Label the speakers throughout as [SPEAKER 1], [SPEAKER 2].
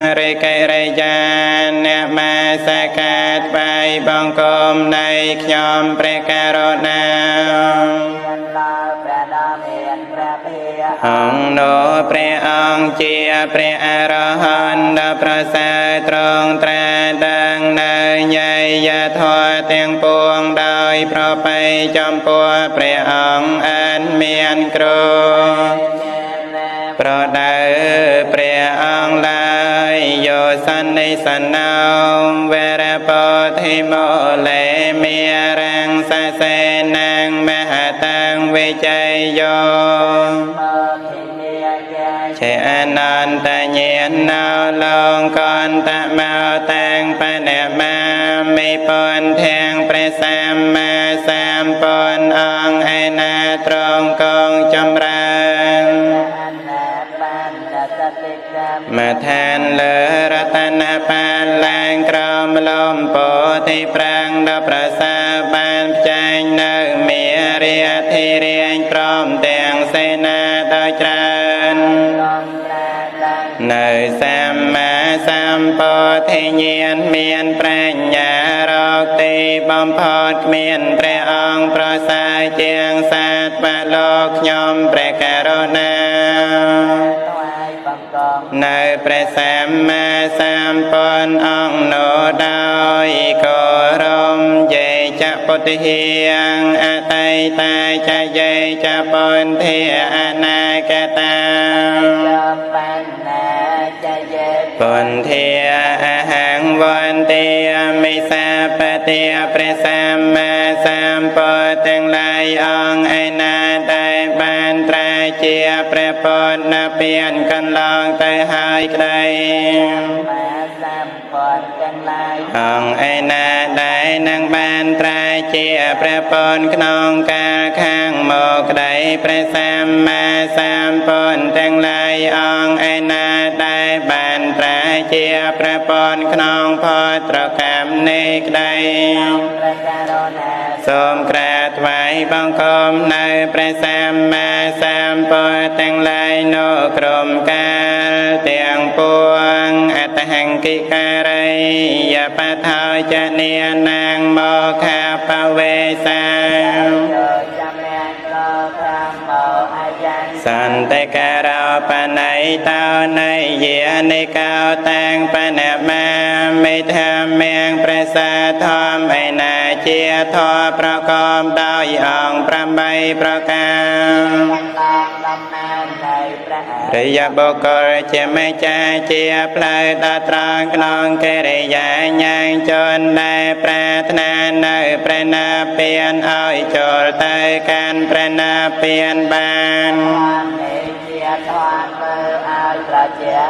[SPEAKER 1] រិកេរិយាអ្នកមាសកាតថ្វាយបង្គំនៃខ្ញុំព្រះករុណាអង្គនោះព្រះអង្គជាព្រះអរហន្តដ៏ប្រសើរទ្រង់ត្រាស់ដឹងនៅញយធម៌ទាំងពួងដោយប្រពៃចំពោះព្រះអង្គអត់មានគ្រូប្រដៅព្រះអង្គឡើយយោសន្និសណោវរពោធិមោលេមេរាំងសសេនាងមហតាំងវិជ័យយោជាអនន្តញាណណោលងកន្តមោតាំងបណមាមិពន្ធាំងព្រះសម្មាសម្ពុទ្ធអង្គឯណាទ្រង់គង់ចម្រើនមឋានលើរតនបាលឡើងក្រមលំពោធិប្រាំងដ៏ប្រសើរបានផ្ចាញ់នៅមេរាធិរាញព្រមទាំងសេនាដ៏ច្រើននៅសម្មាសម្ពោធិញ្ញាណមានប្រាជ្ញារកទីបំផុតគ្មានព្រះអង្គប្រសើរជាងសត្វលោកខ្ញុំព្រះករុណានៅព្រះសម្មាសម្ពុទ្ធអង្គនោះដោយគោរមយេចពុទ្ធិងអតីតាចយេចពុន្ធាអនាគតាពុន្ធាអហង្វន្តិមិសាបតិព្រះសម្មាសម្ពុទ្ធទាំងឡាយអង្គឯណាដែលបានត្រាជាព្រះពុទ្ធពៀនកន្លងទៅហើយក្តីអង្គឯណាដែលនឹងបានត្រាជាព្រះពុទ្ធក្នុងកាលខាងមកក្តីព្រះសម្មាសម្ពុទ្ធទាំងឡាយអង្គឯណាដែលបានត្រាជាព្រះពុទ្ធក្នុងផត្រកម្មនេះក្តីសូមក្រាបថ្វាយបង្គំនៅព្រះសម្មាសម្ពុទ្ធទាំងឡាយនោះក្រុមកាលទាំងពួងអតហង្កិការីយបថោចនានាងមកខាបវេសាសន្តិការោបណៃតោនៃយានិកោតាំងបណមាមិធម្មងព្រះសាធម្មឯណាជាធម៌ប្រកបដោយអង្គ8ប្រការរិយបុគ្គលជាមេចាជាផ្លូវដ៏ត្រង់ក្នុងកិរិយាញ៉ាំងជនដែលប្រាថ្នានៅព្រះនិព្វានឲ្យចូលទៅកាន់ព្រះនិព្វានបាន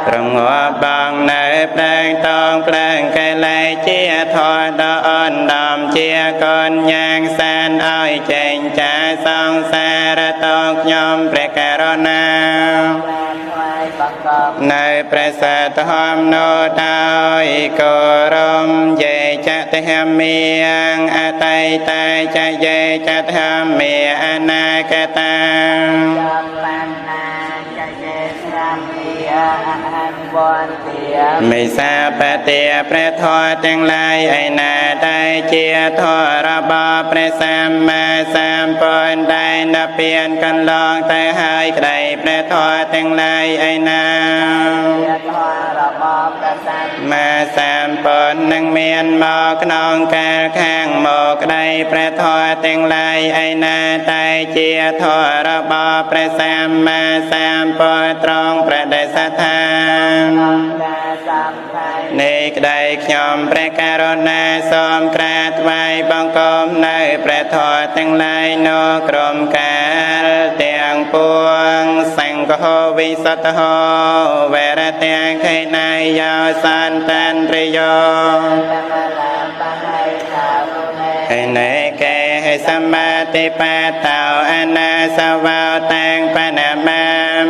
[SPEAKER 1] ត្រង់ងាប់បងនៅផ្លែងតងផ្លែងកែលែជាធម៌ដ៏អន់ដំជាកូនយ៉ាងសានឲ្យចេញចាសង្សារតងខ្ញុំព្រះករុណានៅព្រះសតហមនោះដោយគោរមយេចតហមេអតីតាចយេចតហមេអនាគតាមិសាបតិព្រះធម៌ទាំងឡាយឯណាដែលជាធម៌របស់ព្រះសម្មាសម្ពុទ្ធដែលនិព្វានកន្លងទៅហើយក្តីព្រះធម៌ទាំងឡាយឯណាមាសម្ពុទ្ធនឹងមានមកក្នុងកាលខាងមកក្តីព្រះធម៌ទាំងឡាយឯណាដែលជាធម៌របស់ព្រះសម្មាសម្ពុទ្ធត្រង់ប្រដេសឋាននៃក្តីខ្ញុំព្រះករុណាសូមក្រាបថ្វាយបង្គំនៅព្រះធម៌ទាំងឡាយនោះក្រុមកាលទាំងពួងសង្ឃោវិសុទ្ធោវរទាំងខេណាយោសន្តានប្រយោឯណេកេសម្បត្តិបាតោអនាសវោតាំងបណមា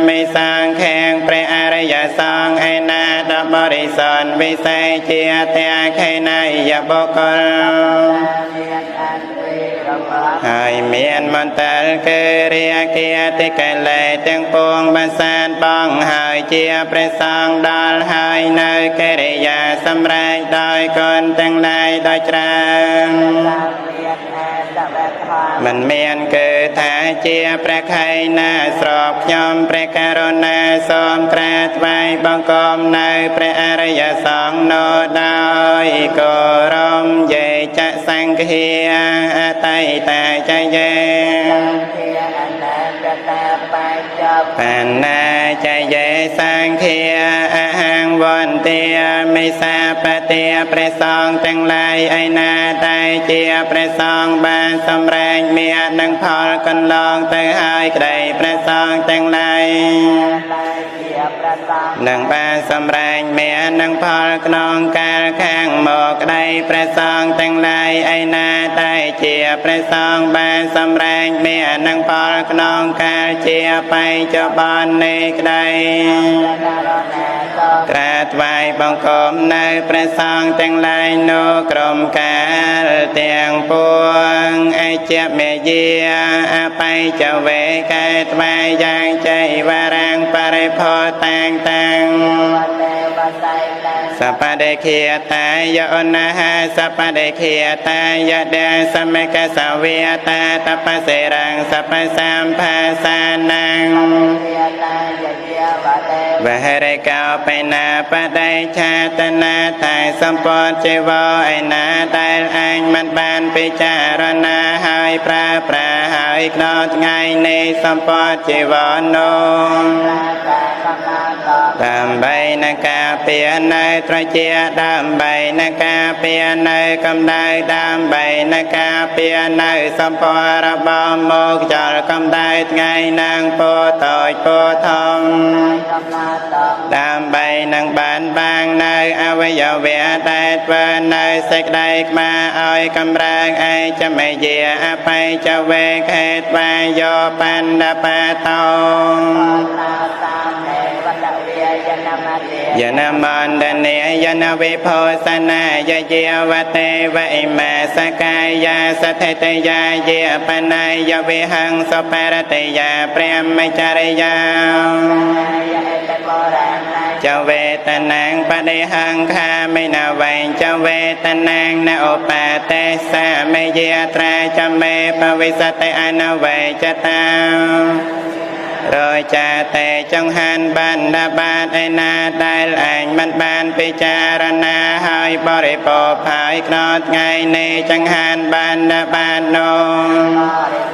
[SPEAKER 1] មិសង្ឃាំងព្រះអរិយសង្ឃឯណាដ៏បរិសុទ្ធវិសេសជាទាំងខេណាយបុគ្គល ហើយមានមន្តលគឺរាគាតិកិលេសទាំងពួងបានសានបងហើយជាព្រះសង្ឃដល់ហើយនៅកិរិយាសម្រេចដោយគុណទាំងឡាយដោយច្រើនមិនមានគឺថាជាព្រះខៃណាស្របខ្ញុំព្រះករុណាសូមក្រាបថ្វាយបង្គំនៅព្រះអរិយសង្ឃនោះដោយគោរពយេចសង្ឃាអតីតាចយេបណ្ណាចយេសង្ឃាអហង្វន្ទាមិសាបតិព្រះសង្ឃទាំងឡាយឯណាតែជាព្រះសង្ឃបានសម្រេចមាននឹងផលកន្លងទៅហើយក្តីព្រះសង្ឃទាំងឡាយនឹងបានសម្រេចមាននឹងផលក្នុងកាលខាងមកក្តីព្រះសង្ឃទាំងឡាយឯណាតែជាព្រះសង្ឃបានសម្រេចមាននឹងផលក្នុងកាលជាបច្ចុប្បន្ននេះក្តីក្រាបថ្វាយបង្គំនៅព្រះសង្ឃទាំងឡាយនោះក្រុមកាលទាំងពួងអជ្ជមេយាអបច្ចវេកែថ្វាយយ៉ាងចៃវារាំងបរិភោតាំងតាំងសបដេគាតាយអនហាសបដេគាតាយដាសមេកសវិតាតបសេរੰសបសម្ភាសានាងវហរិកោបេណាបដិឆាតនាតែសម្ពតជីវោឯណាដែលអញមិនបានពិចារណាហើយប្រើប្រាស់ហើយក្នុងថ្ងៃនេះសម្ពតជីវោនោះដើម្បីនឹងការពារនៅត្រជាដើម្បីនឹងការពារនៅកម្ដៅដើម្បីនឹងការពារនៅសម្ព័ន្ធរបស់មកចលកម្ដៅថ្ងៃនឹងពោតូចពោធំដើម្បីនឹងបានបាំងនៅអវយវៈដែលធ្វើនៅសេចក្តីខ្មាឲ្យកម្រើកឯចមេយាអបច្ចវេខេតវាយោបណ្ឌបាតោយនមន្តនេយនវិភោសនាយជាវតេវិមាសកាយាសថិតយាជាបណាយវិហង្សបរតយាព្រះមចរិយាចវេតនាងបដិហង្ខាមិណវែងចវេតនាងណឧបទេសាមេយាត្រាចមេបវិសតិអនវេចតារចាតែចង្ហាន់បណ្ឌបាតឯណាដែលអញមិនបានពិចារណាហើយបរិភោគហើយក្នុងថ្ងៃនេះចង្ហាន់បណ្ឌបាតនោះ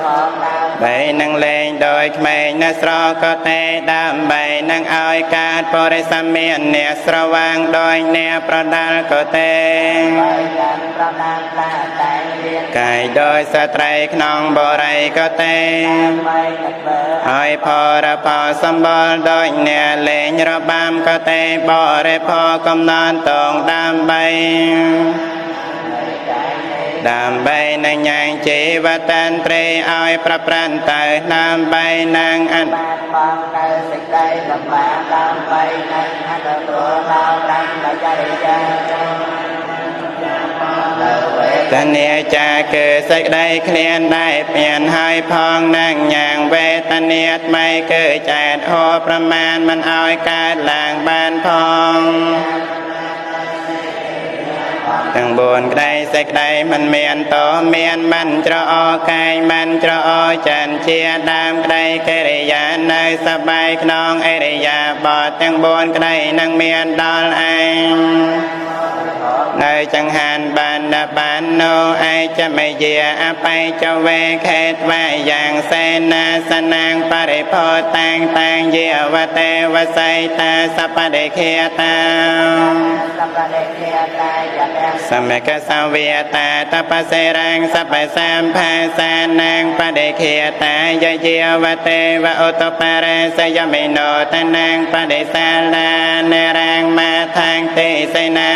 [SPEAKER 1] បីនឹងលេងដោយក្មេងនៅស្រកទេដើម្បីនឹងឲ្យកើតបរិសមានអ្នកស្រវាងដោយអ្នកប្រដាល់កទេកាយដោយសត្រីក្នុងបរិយកទេហើយផលផលសម្បល់ដោយអ្នកលេងរបាំកទេបរិភោគកំណត់តងដើម្បីនឹងញ៉ាំងជីវតានព្រៃឲ្យប្រព្រឹត្តទៅដើម្បីនឹងអនុបងនៅសេចក្តីលំបាកដើម្បីនឹងអនុគ្រោះដល់ប្រមចរិយាតនេចាគឺសេចក្តីឃ្លានដែលមានហើយផងនឹងយ៉ាងវេទនាថ្មីគឺចែកហោប្រមាណមិនឲ្យកើតឡើងបានផងទាំង4ក្តីសេចក្តីមិនមានតមានមិនច្រអូកាយមិនច្រអូចិនជាដើមក្តីកិរិយានៅសបាយក្នុងអរិយាបថទាំង4ក្តីនឹងមានដល់ឯងនៅចង្ហាន់បណ្ឌបាននោឯចមេយាអបច្ចវេខេតវាយ៉ាងសេនាសនាងបរិភោតាំងតាំងយាវតេវសៃតាសបដិខាតាសមេកសវិតាតបសេរੰសបសម្ភាសានាងបដិខាតាយយាវតេវឧតបរេសយមិណោតនាងបដិសាលានរាងមាថាងទេសេនា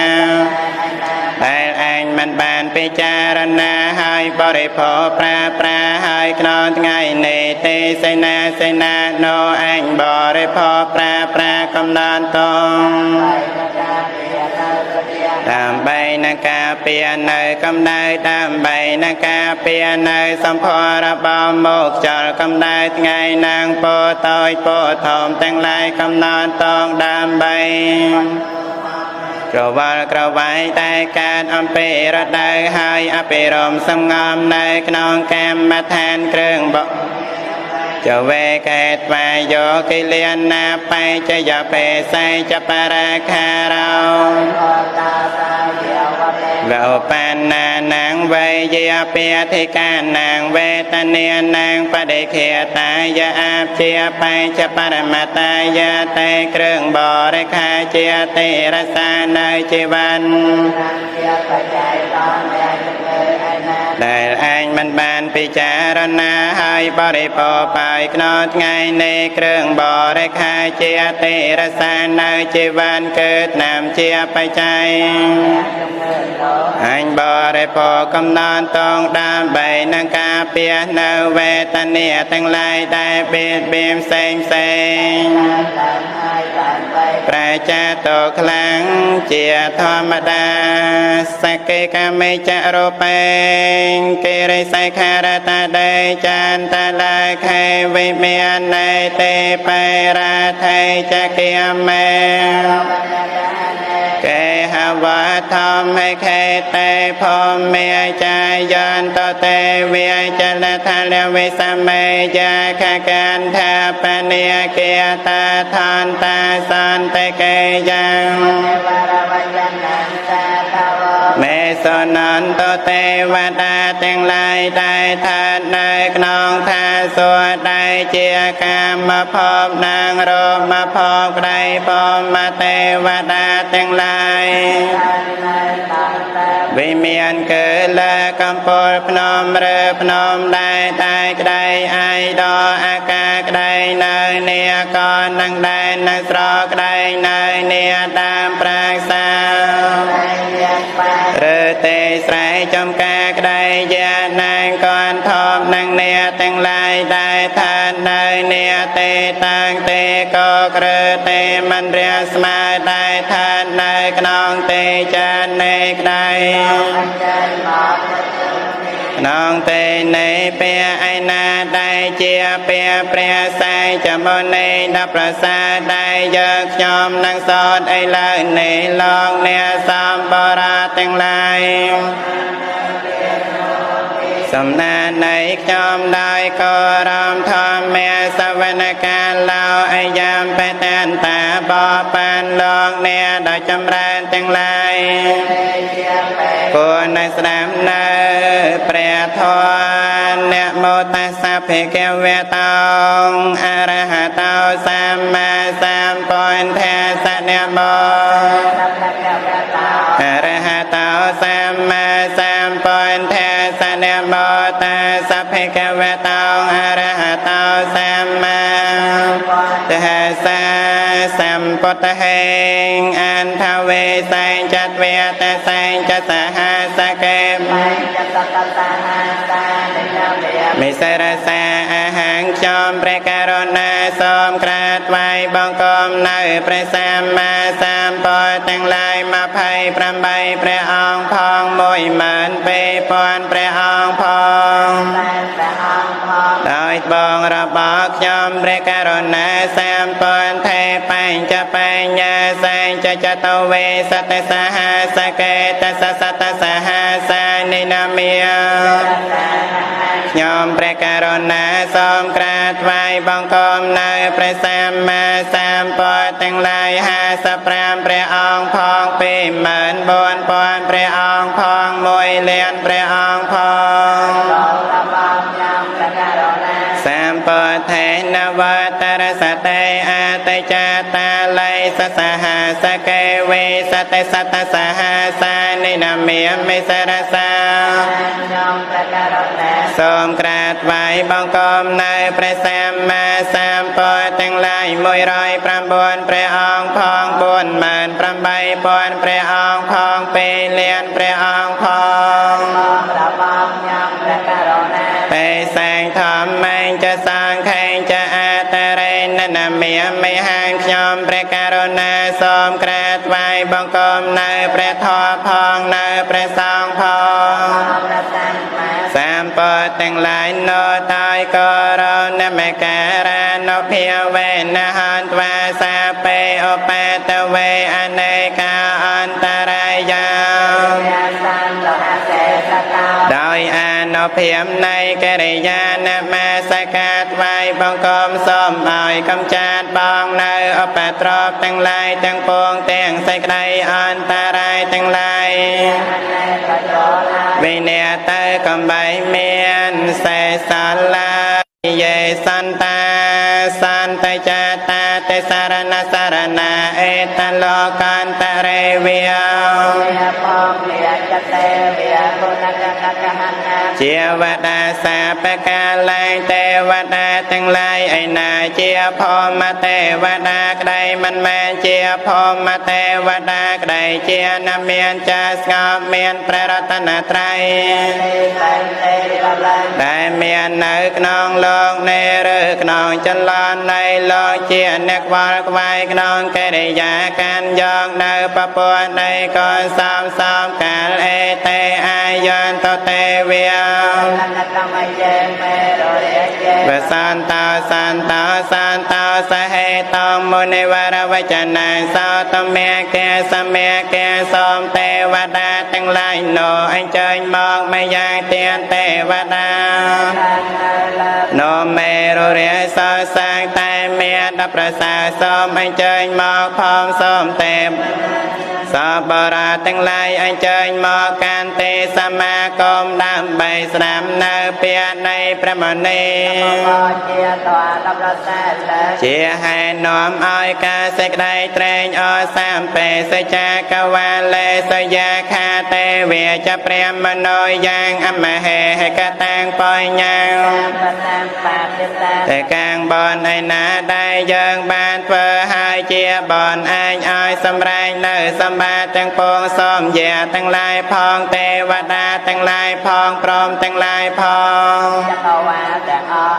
[SPEAKER 1] ដែលអញមិនបានពិចារណាហើយបរិភោគប្រើប្រាស់ហើយក្នុងថ្ងៃនេះទេសនានោះអញបរិភោគប្រើប្រាស់កំណត់តង តាមបីនកាពីនៅកំដៅតាមបីនកាពីនៅសម្ផររបស់មកចលកំដៅថ្ងៃនាងពោតយពោធំទាំងឡាយកំណត់តងដើម្បីក្រវល់ក្រវាយតែកើតអំពីរដូវហើយអភិរមសំងំនៅក្នុងកម្មដ្ឋានគ្រឿងបចវេកេតវាយោគិលានាបៃចយបេសៃចបរាខារោវោបានណានាងវេយាពាធិកានាងវេតនានាងបដិខេតាយអាជាបៃចបរមតាយតេគ្រឿងបរិខាជាតិរសានៅជីवनដែលឯងមិនបានពិចារណាហើយបរិពោបាយក្នុងថ្ងៃនេះគ្រឿងបរិខាជាតិរសានៅជីवनកើតនាមជាបច្ច័យអញបរិពោកំណត់តងដើម្បីនឹងការពះនៅវេទនាទាំងឡាយដែលបៀតបៀនផ្សេងប្រាចាតោខ្លាំងជាធម្មតាសកេកមេចរូបេកិរិសៃខារតាដេចានតលាខេវិមាននៃទេបេរាថៃចកិយមេកេហវធម្មខេតេភមេចាយន្តតេវិចលថលវិសមេយាខកានថាបនិកេតាឋានតាសន្តកេយ៉ាងមេសនន្តទេវតាទាំងឡាយដែលឋាននៅក្នុងថាសួគ៌ដែលជាកាមភពនាងរមភពក្តីពមទេវតាទាំងឡាយវិមានគឺលើកំពូលភ្នំឬភ្នំដែលតែក្តីឯដអាកាក្តីនៅនីកននឹងដែលនៅស្រកក្តីនៅនីតាមប្រាសាឬទេស្រែចំការក្តីយានាងកនធំនឹងនីទាំងឡាយដែលឋាននៅនីទេតាំងទេក៏ក្រឺទេមិនរាស្មើដែលឋាននៅក្នុងទេចាននៃក្តីក្នុងទេនៃពេលឯណាដែលជាពេលព្រះស័យចមុនីដល់ប្រសាដែលយកខ្ញុំនឹងសោតឥឡូវនេះលោកអ្នកសម្បរាទាំងឡាយសំណានៃខ្ញុំដោយក៏រំធម្មមេសវនកាឡោអាយ៉ាមបេតានតាបបានលោកអ្នកដោយចម្រើនទាំងឡាយគួរនៅស្ដាប់នៅព្រះធម៌នមោតស្សៈភេកវេតោអរហតោសម្មាសម្ពុទ្ធស្សៈនមោអរហតោសម្មាសម្ពុទ្ធស្សៈនមោតស្សៈភេកវេតោអរហតោសម្មាស្សៈសម្ពុទ្ធហេអន្តវេសែងចតវេតសែងចតសហសកេមិសរសាអហង្ខ្ញុំព្រះករុណាសូមក្រាបថ្វាយបង្គំនៅព្រះសម្មាសម្ពុទ្ធទាំងឡាយ28ព្រះអង្គផង12000ព្រះអង្គផងដោយបងរបស់ខ្ញុំព្រះករុណាសម្ពុទ្ធទេបញ្ចបញ្ញសែងចតវេសតសហសកេតសសតសហសានិនាមាខ្ញុំព្រះករុណាសូមក្រាបថ្វាយបង្គំនៅព្រះសម្មាសម្ពុទ្ធទាំងឡាយ55ព្រះអង្គផង24000ព្រះអង្គផង1លានព្រះអង្គផងសម្ពុទ្ធេនវតរសតេអតចាតាល័យសហសកេវេសតសតសហសានិនាមាមិសរសាសូមក្រាបថ្វាយបង្គំនៅព្រះសម្មាសម្ពុទ្ធទាំងឡាយ109ព្រះអង្គផង48000ព្រះអង្គផង2លានព្រះអង្គផងទេសែងធម្មេចសង្ខេចអតរេ ណនាមីមិនហាងខ្ញុំព្រះករុណាសូមក្រាបថ្វាយបង្គំនៅព្រះធម៌ផងនៅព្រះសង្ឃផងសម្បត្តិទាំងឡាយនៅតាយក៏រណមេការនុភាវេនហន្ទវាសាពេឧបតវេអនេកាអន្តរាយាដោយអនុភាពនៃកិរិយានមស្ការថ្វាយបង្គំសូមឲ្យកំចាត់បងនៅឧបទ្រពទាំងឡាយទាំងពួងទាំងសេចក្តីអន្តរាយទាំងឡាយវិញ្ញាទៅកំបីមានសេសលាយេសន្តាសន្តចាតាទេសារណសារណាអេតលោកន្តរេវិយជាវតាសាបកាលែងទេវតាទាំងឡាយឯណាជាភមទេវតាក្តីមិនមែនជាភមទេវតាក្តីជានមានចាស្ងប់មានព្រះរតនត្រ័យដែលមាននៅក្នុងលោកនៃឬក្នុងចន្លននៃលោកជាអ្នកវល់ខ្វាយក្នុងកិរិយាកាន់យកនៅពពួននៃកូនសំកាលអេតេអាយន្តទេវាវសន្តោសហេតមុនិវរវចនាសោតមេកេសមេកេសូមទេវតាទាំងឡាយនោអញ្ជើញមកមកយ៉ាងទៀនទេវតានោមេរុរិយសោសាងតែមានដល់ប្រសាសូមអញ្ជើញមកផងសូមទេសបរាទាំងឡាយអញ្ជើញមកកាន់ទេសមាគមដើម្បីស្ដាប់នៅពាក្យនៃព្រះមុនីជាហេតុនាំឲ្យការសេចក្តីត្រេញអសម្ពេសចាកវាលេសយាខាទេវាចព្រាមណោយ៉ាងអមហេហកតាំងបញ្ញាតែកាងបនឯណាដែលយើងបានធ្វើហើយជាបនឯងឲ្យសម្រែងនៅសម្បត្តិទាំងពងសូមយាទាំងឡាយផងទេវតាទាំងឡាយផងព្រមទាំងឡាយផង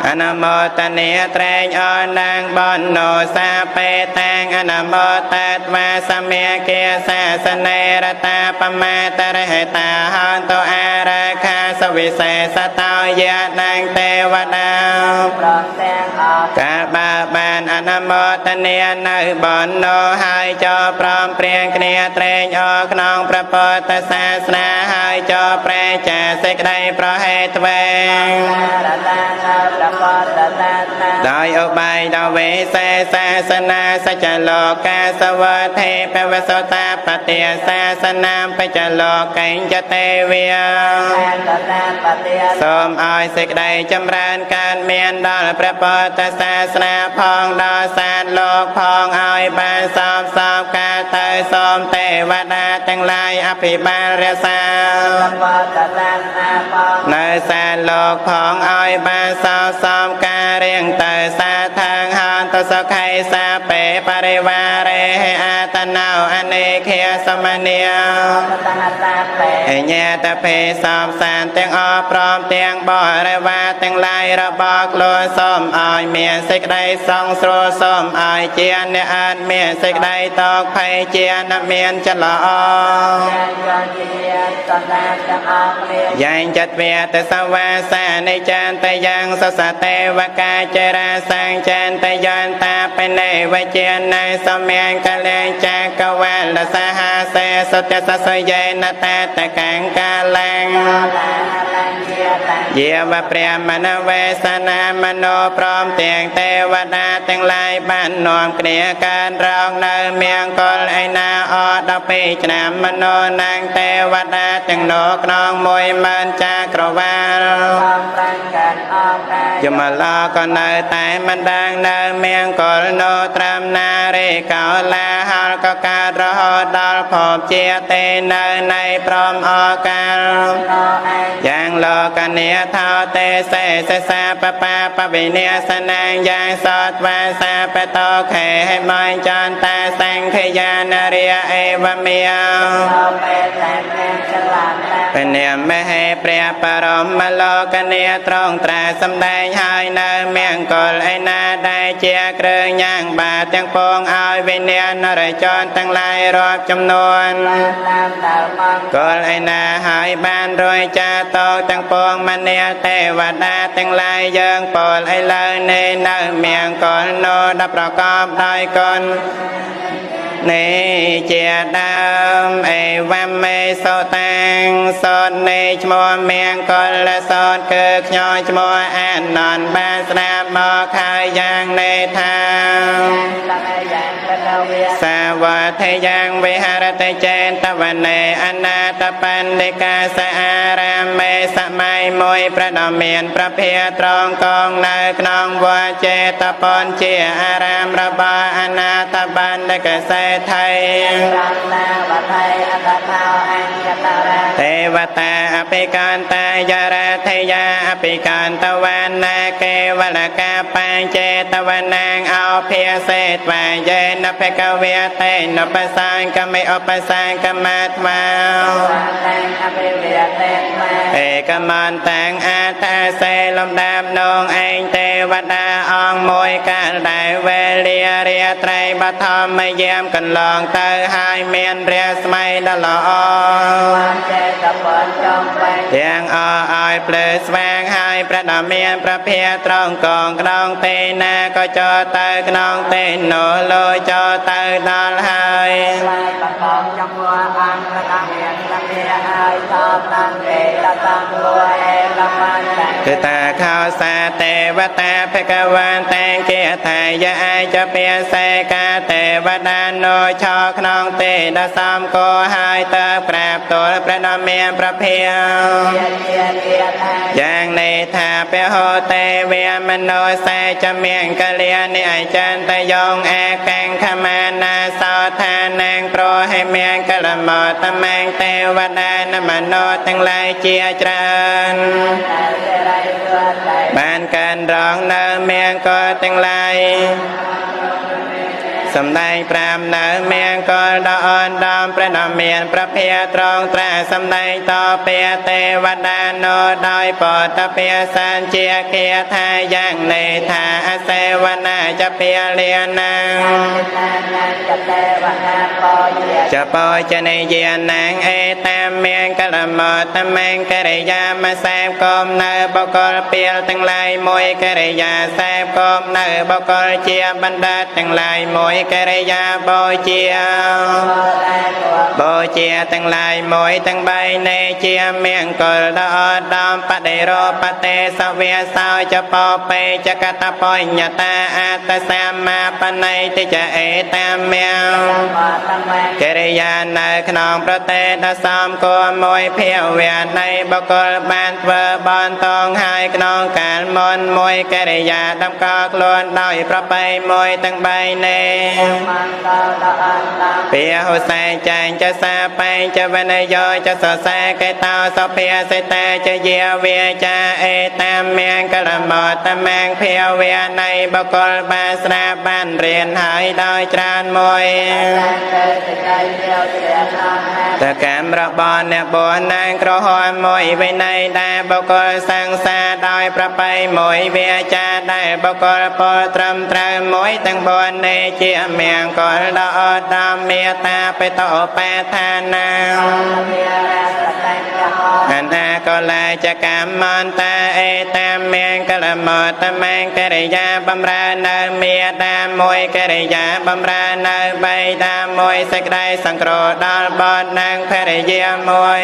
[SPEAKER 1] អនុមោទនាត្រេងអរនាងបននោសាពេតាំងអនុមោទត្វាសមេគាសាសនេរតាបមាតរហេតាហន្តអរាខាសវិសេសតោយានាងទេវតាកាលបើបានអនុមោទនានៅបននោហើយចូលព្រមព្រៀងគ្នាត្រេងអរក្នុងព្រះពុទ្ធសាសនាហើយចូលព្រះចាសេចក្តីប្រហេទ្វេដោយឧបាយដល់វេសេសាសនាសច្ចលោកាសវធេពវសតាបតិសាសនាបច្ចលោកេញចទេវាសូមឲ្យសេចក្តីចម្រើនកើតមានដល់ព្រះពុទ្ធសាសនាផងដល់សាទលោកផងឲ្យបានសពការទៅសូមទេវតាទាំងឡាយអភិបាលរក្សានៅសាទលោកផងឲ្យបានសពការរៀងទៅសាធាងហន្តសុខៃសាពេបរិវារេអតណោអនេគាសមនីអញ្ញាតភេសពសានទាំងអរព្រមទាំងបរិវារទាំងឡាយរបស់ខ្លួនសូមឲ្យមានសេចក្តីសង្ស្រួលសូមឲ្យជាអ្នកអាចមានសេចក្តីតកភ័យជាអ្នកមានចិត្តល្អយ៉ាងចិត្តវាទសវាសានិចានតយ៉ាងសសទេវកាចេរាសាងចានតយន្តាបនេវជាណៃសមៀងកលែងចាកវលសហសេសុទ្ធសសយេនតាតកាំងកាលែងយាវព្រះមនវេសនាមโนព្រមទាំងទេវតាទាំងឡាយបាននាំគ្នាកើនរងនៅមង្គលឯណាអ12ឆ្នាំមโนនាងទេវតាទាំងនោះក្នុង1000000ចក្រវាលយមលោក៏នៅតែមិនដឹងនៅមង្គលនោះត្រឹមណារីកោឡាហលក៏កើតរហូតដល់ភពជាទេនៅនៃព្រមអកាលយ៉ាងលោក កនេថោទេសេសសាបបាបវិនិសនាងយ៉ាងសតវាសាបតោខេហេមញ្ចន្តាសង្ឃយានរិយអេវមេអពនាមហេព្រះបរមលោកនេត្រង់ត្រាសម្ដែងហើយនៅមង្គលឯណាដែលជាគ្រឿងញ៉ាំងបាទាំងពងឲ្យវិញ្ញាណនរចរទាំងឡាយរាប់ចំនួនគលឯណាហើយបានរយចាតោទាំងពងមនាទេវតាទាំងឡាយយើងពលឥឡូវនេះនៅមង្គលនោះដែលប្រកបដោយគុណនេះជាដើមអេវមេសូតាំងសតនៃឈ្មោះមង្គលសតគឺខ្ញុំឈ្មោះអានន្តបានស្ដាប់មកហើយយ៉ាងនេះថាសាវត្ថិយ៉ាងវិហារតិចេតវនេអនាតបណ្ឌិកាសអារាមេសម័យមួយប្រដមានប្រភាត្រង់កងនៅក្នុងវត្តចេតពនជាអារាមរបស់អនាតបណ្ឌិកសេដ្ឋីទេវតាអភិកាន្តាយារថយាអភិកាន្តវានាកេវលកាបញ្ចេតវនាងអភិសេតវាយេនភកវេតេនបសាងកមេអបសាងកមាត្មាเอกมันតាំងអាតាសេលំដាប់នងឯងទេវតាអង្គមួយកាលដែលវេលារាត្រីបឋមយាមកន្លងទៅហើយមានរាស្មីដ៏ល្អទាំងអឲ្យភ្លឺស្វាងហើយព្រះដ៏មានព្រះភាត្រង់កងក្រងទេណាក៏ចូលទៅក្នុងទេនោះលោចូលទៅដល់ហើយគឺតាខោសាទេវតាភគវានតែងគេថាយាយចពាសេកាទេវតានោឆោក្នុងទេដល់សំគោហើយទៅក្រាបទូលព្រះដ៏មានព្រះភាយ៉ាងនេះថាព្រះហោទេវាមនោសេចមានកលយានិអចន្ទយងអកាំងខមាណាសោថានាងប្រហេមានកលមតមាំងទេវតានមនោទាំងឡាយជាច្រើនបានកើនរងនៅមង្គលទាំងឡាយសម្ដែងប្រាំនៅមង្គលដ៏អនដំព្រះដ៏មានព្រះភាត្រង់ត្រាសម្ដែងតពាទេវតានោដោយបតពាសានជាគាថាយ៉ាងនេះថាអសេវនាចពាលានាចពោចនិយានាងអេតាមមានកលមតមាំងកិរិយាមកសែបគមនៅបុគ្គលពាលទាំងឡាយមួយកិរិយាសែបគមនៅបុគ្គលជាបណ្ឌិតទាំងឡាយមួយកិរិយាបូជាទាំងឡាយមួយទាំងបីនៃជាមង្គលដ៏ឧត្តមបដិរោបតេសវាសោចពោពេចកតបញ្ញតាអត្តសម្មាបណៃតិចអេតាមមាំងកិរិយានៅក្នុងប្រទេសដ៏សំគួរមួយភាវៈនៃបុគ្គលបានធ្វើបន់តងហើយក្នុងកាលមុនមួយកិរិយាដំកល់ខ្លួនដោយប្រពៃមួយទាំងបីនៃពាហុសេចែងចសាបែងចវនយោចសសេកេតោសភាសិតាចយាវាចាអេតាមមាំងកលមតមាំងភាវៈនៃបុគ្គលបានស្ដាប់បានរៀនហើយដោយច្រើនមួយតកម្មរបស់អ្នកបួសនាងក្រហមមួយវិន័យដែលបុគ្គលសង្សារដោយប្រពៃមួយវាចាដែលបុគ្គលពលត្រឹមត្រូវមួយទាំងបួននេះជាមង្គលដ៏ឧត្តមមេត្តាបេតោបាថានាអនាកលាចកម្មន្តាអេតាមមាំងកលមតមាំងកិរិយាបំរើនៅមេតាមួយកិរិយាបំរើនៅបៃតាមួយសេចក្តីសង្គ្រោះដល់បុត្រនិងភរិយាមួយ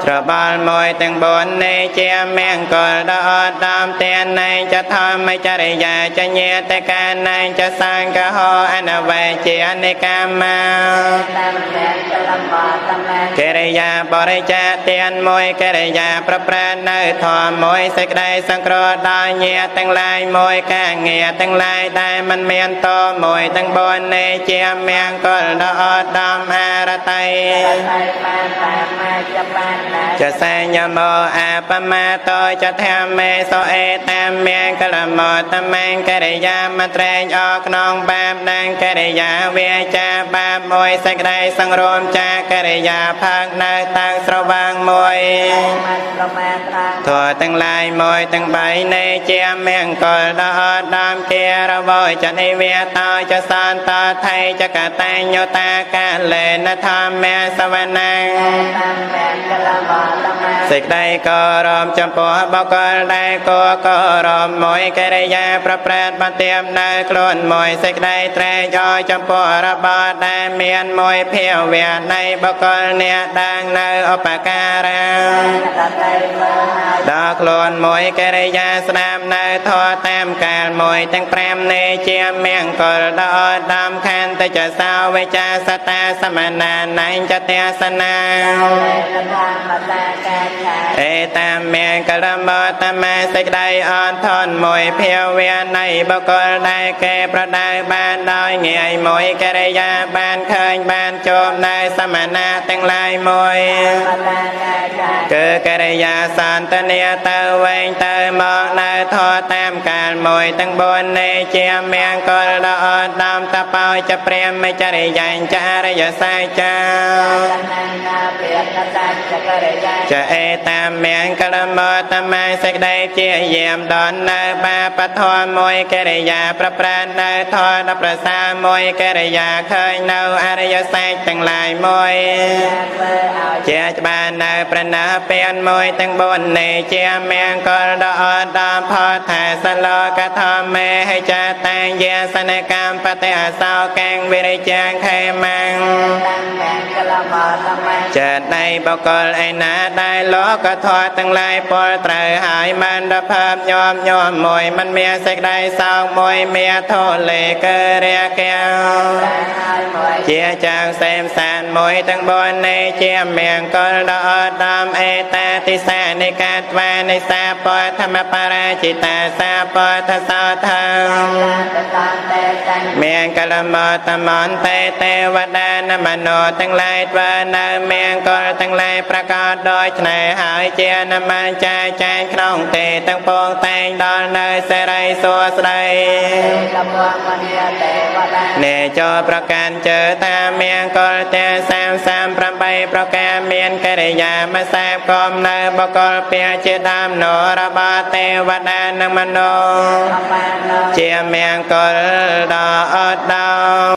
[SPEAKER 1] ច្របល់មួយទាំងបួននេះជាមង្គលដ៏ឧត្តមទាននៃចធម្មចរិយាចញាតិកានៃចសង្កហោអនវេជានិកាមាកិរិយាបរិច្ចាទានមួយកិរិយាប្រព្រឹត្តនៅធម៌មួយសេចក្តីសង្គ្រោះដល់ញាតិទាំងឡាយមួយការងារទាំងឡាយដែលមិនមានតមួយទាំងបួននេះជាមង្គលដ៏ឧត្តមអា รไตจะแสยโมอาปมาโตจะแทมเมโสเอตามเมียงกละโมตะมังกริยามาเตรงออกนองบาปดังกริยาเวียจาบาปมวยสักได้สังรวมจากริยาภาคนาตังสระวังมวยทั่วตั้งลายมวยตั้งใบในเจียมเมียงกอลดอดามเกียระบอยจะในเวียตาจะสานตาไทยจะกะแตงโยตากาเลนธรรมแม่สวรรค์สิกได้ก็รอมจำปวบอกก็ได้ก็รอมมวยกริยาประปราดบันเตียมได้คลนมวยสิกได้แตรยอจำปวระบาดได้เมียนมวยเพียวเวียนในบอกก็เนี่ยดังในอุปการะดอกคลนมวยกริยาสนามในทอแต้มการมวยตั้งแปรมในเจียมเมียงกอลดอดำคันแต่จะสาววิจาสตาสมณาในจะเตสนาเอตามเมียงกระมตมาสิกได้อ่อนทอนมวยเพียวเวียนในบกลได้แก่ประดาบ้านดอยเงียมวยกริยาบ้านเคยบ้านโจมในสมณะตั้งลายมวยเกิดกริยาสันตเนียเตอเวงเตอมองในทอตามการมวยตั้งบนในเจียมเมียงกอลดอดำตะเปาจะเปรียมไม่จริยันจะระยะสายเจ้าจะเอตามเมียงกระมตมาสิกได้เจียเยี่ยมดอนในบาปทอนมวยกริยาประปรานในทอดประสามวยกริยาเคยเนาอริยสัยตั้งหลายมวยเจียบานในประนาเปียนมวยตั้งบนในเจียเมียงกอลดอดำพอแทสโลกทอมเมให้จะแต่งเยสนกรรมปฏิอาสาวแกงวิริจางไขมังเจิดในบกลไอนาได้โลกทอตั้งหลายปอตรหายมันดภาพยอมมวยมันเมียสิกได้สาวมวยเมียโทเลเกเรียแก้วเจียจากเสมสานมวยตั้งบนในเจียเมียงกอลดอดำเอตาติสาในกาตวาในสาปอธรรมปาราจิตาสาปอทสาวธรรมเมียงกลมตมอนเตวดานมโนตั้งหลายตัวนาเมียงกอลตั้งหลายประกาศโดยในหายเจียนมันใจใจครองเตตั้งปองแต่งดอนในเสไรสัวใสเนจอประการเจอตาเมียงกอลเตสามประใบประแกเมียนกริยามาแสบกอมในบกลเปียเจตามโนระบาเทวดานมโนเจียเมียงกอลดอดดาว